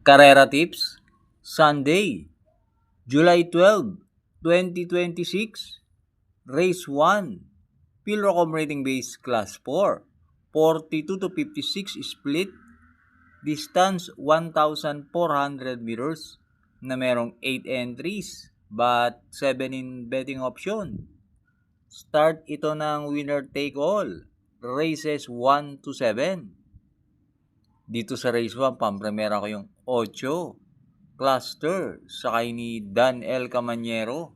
Carrera Tips, Sunday, July 12, 2026, Race 1, Pilrocom Rating Base Class 4, 42 to 56 split, distance 1,400 meters na merong 8 entries but 7 in betting option. Start ito ng winner take all, races 1 to 7. Dito sa race 1, pampremera ko yung 8, cluster, sakay ni Dan L. Camanyero.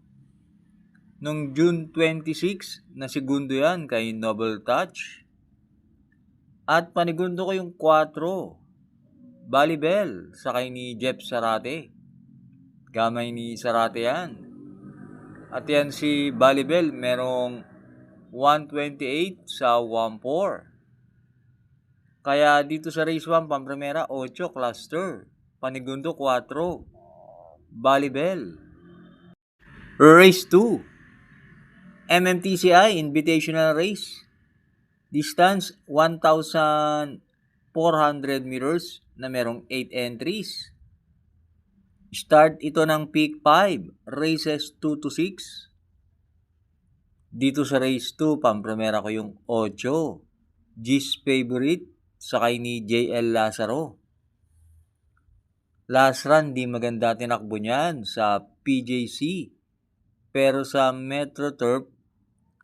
Nung June 26, na segundo yan kay Noble Touch. At panigundo ko yung 4, Balibel, sakay ni Jeff Sarate. Gamay ni Sarate yan. At yan si Balibel, merong 128 sa 14. Kaya dito sa race 1, pampremera 8, cluster. Panigundo 4, Balibel. Race 2, MMTCI Invitational Race. Distance 1,400 meters na merong 8 entries. Start ito ng peak 5, races 2 to 6. Dito sa race 2, pampremera ko yung 8, G's Favorite, sakay ni JL Lazaro. Last run, di maganda tinakbo niyan sa PJC. Pero sa Metro Turf,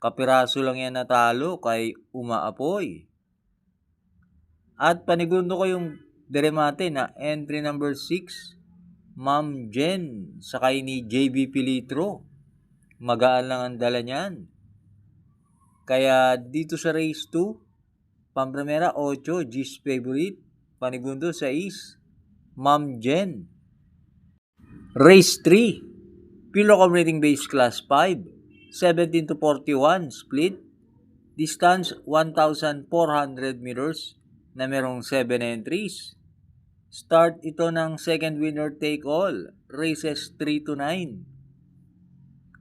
kapiraso lang yan natalo kay Umaapoy. At panigundo ko yung deremate na entry number 6, Ma'am Jen, sakay ni JB Pilitro. Magaan lang ang dala niyan. Kaya dito sa race 2, pampremera 8, G's Favorite. Panigundo 6, Ma'am Jen. Race 3, Pilrocom Rating Base Class 5, 17 to 41 split, distance 1,400 meters na merong 7 entries. Start ito ng second winner take all, races 3 to 9.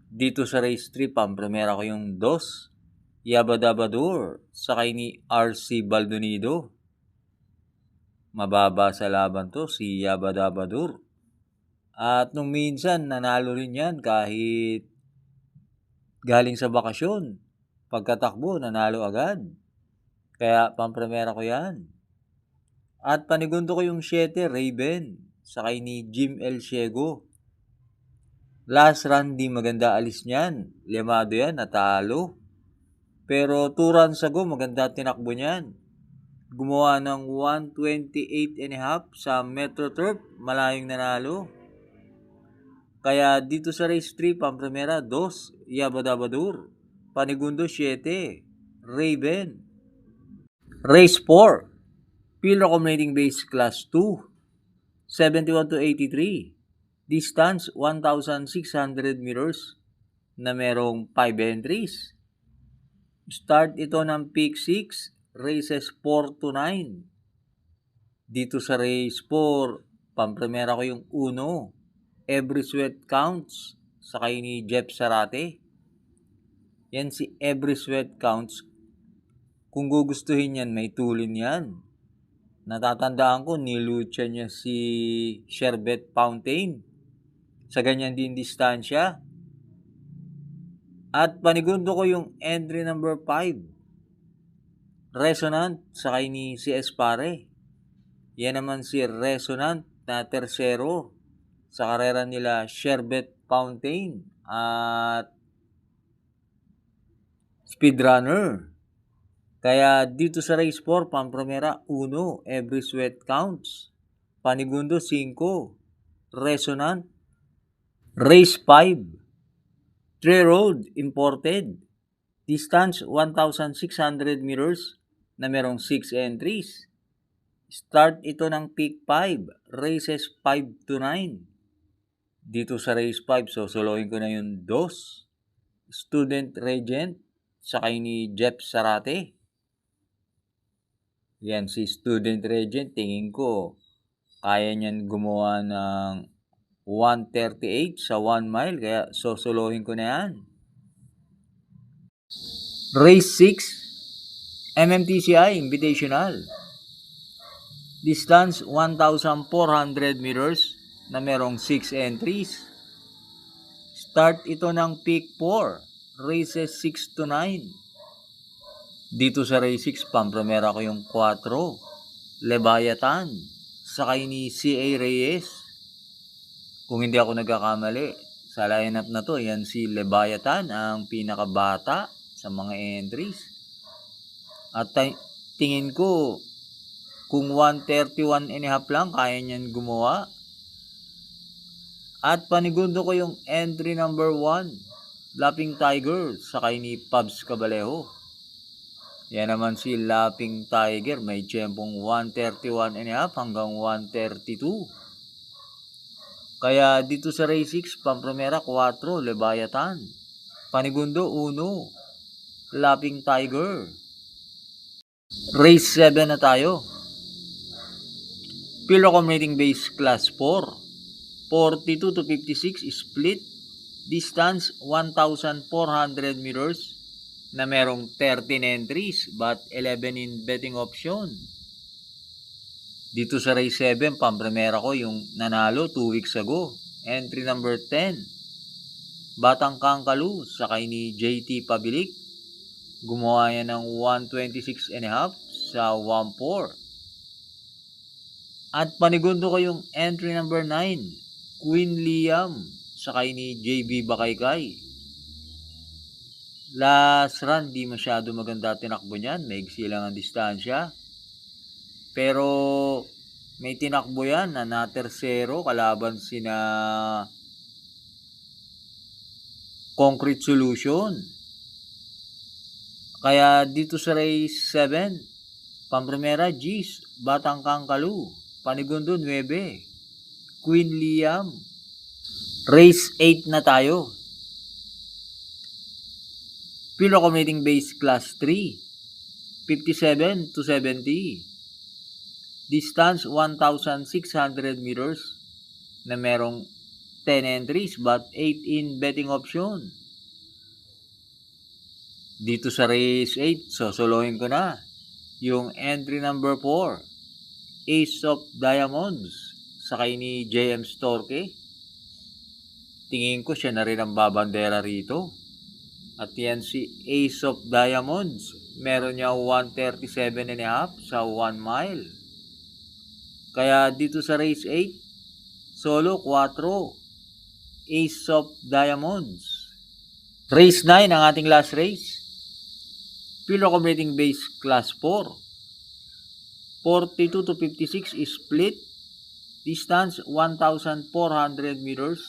Dito sa race 3, pampremera ko yung 2, Yabadabadur, sakay ni RC Baldonido. Mababa sa laban to si Yabadabadur. At nung minsan, nanalo rin yan kahit galing sa bakasyon. Pagkatakbo, nanalo agad. Kaya pampremera ko yan. At panigundo ko yung 7, Raven, sakay ni Jim El Ciego. Last run, di maganda alis niyan. Limado yan, natalo. Pero 2 runs ago, maganda tinakbo niyan. Gumawa ng 128.5 sa Metro Turf, malayong nanalo. Kaya dito sa race 3, pampremera 2, Yabadabadur. Panigundo 7, Raven. Race 4, Pilrocom Rating Base Class 2, 71 to 83. Distance 1,600 meters na merong 5 entries. Start ito ng peak 6, races 4 to 9. Dito sa race 4, pampremera ko yung 1, Every Sweat Counts, sakay ni Jeff Sarate. Yan si Every Sweat Counts. Kung gugustuhin yan, may tulin yan. Natatandaan ko, nilucha niya si Sherbet Fountain sa ganyan din distansya. At panigundo ko yung entry number 5, Resonant, sakay ni si Espare. Yan naman si Resonant na tersero sa karera nila Sherbet Fountain at Speedrunner. Kaya dito sa race 4, pampremera 1, Every Sweat Counts. Panigundo 5, Resonant. Race 5, Tree Road Imported. Distance 1,600 meters na merong 6 entries. Start ito ng peak 5, races 5 to 9. Dito sa race 5, solohin ko na yung 2, Student Regent, sakay ni Jeff Sarate. Yan si Student Regent, tingin ko kaya niyan gumawa ng 138 sa 1 mile, kaya solohin ko na yan. Race 6, MMTCI Invitational. Distance 1,400 meters na merong 6 entries. Start ito ng peak 4, races 6 to 9. Dito sa race 6, pampremera ko yung 4, Leviathan, sakay ni C.A. Reyes. Kung hindi ako nagkakamali, sa lineup na to, yan si Leviathan, ang pinakabata sa mga entries. At tingin ko, kung 131 and a half lang, kaya niyan gumawa. At panigundo ko yung entry number 1, Lapping Tiger, sakay ni Pabs Cabalejo. Yan naman si Lapping Tiger, may tiyempong 131 and a half hanggang 132. Kaya dito sa race 6, pampremera 4, Leviathan. Panigundo 1, Lapping Tiger. Race 7 na tayo. Field accommodating base class 4. 42 to 56 split. Distance 1,400 meters na merong 13 entries but 11 in betting option. Dito sa race 7, pampremera ko yung nanalo 2 weeks ago. Entry number 10. Batang Kangkalu, sakay ni JT Pabilik. Gumawa yan ng 126 and a half sa 1-4. At panigundo ko yung entry number 9, Queen Liam, sakay ni JB Bakaykay. Last run, di masyado maganda tinakbo niyan. Maigsi lang ang distansya. Pero may tinakbo yan na tersero kalaban sina Concrete Solution. Kaya dito sa race 7, pampremera G's, Batang Kangkalu. Panigundo 9, Queen Liam. Race 8 na tayo. Field accommodating base class 3. 57 to 70. Distance 1,600 meters na merong 10 entries but 8 in betting option. Dito sa race 8, sosolohin ko na yung entry number 4, Ace of Diamonds, sakay ni JM Storke. Tingin ko siya na rin ang babandera rito. At yan si Ace of Diamonds. Meron niya 137 and a half sa 1 mile. Kaya dito sa race 8, solo 4, Ace of Diamonds. Race 9 ang ating last race. Field accommodating base class 4. 42 to 56 split. Distance 1,400 meters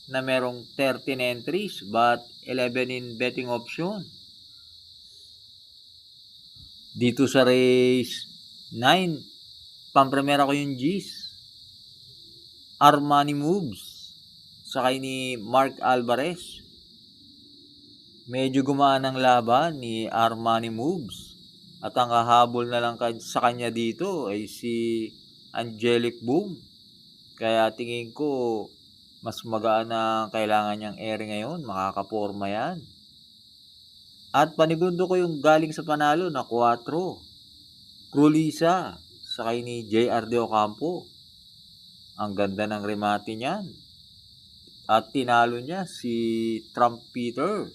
na merong 13 entries but 11 in betting option. Dito sa race 9, pampremera ko yung G's, Armani Moves, sakay ni Mark Alvarez. Medyo gumaan ang laban ni Armani Moves. At ang hahabol na lang sa kanya dito ay si Angelic Boom. Kaya tingin ko mas magaan na kailangan niyang air ngayon. Makakaporma yan. At panigundo ko yung galing sa panalo na 4, Crulisa, sakay ni JR De Ocampo. Ang ganda ng remate niyan. At tinalo niya si Trump Peter.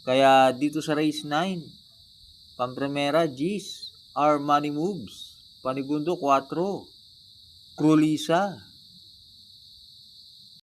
Kaya dito sa race 9, pampremera G's, Armani Moves. Panigundo 4, Crulisa.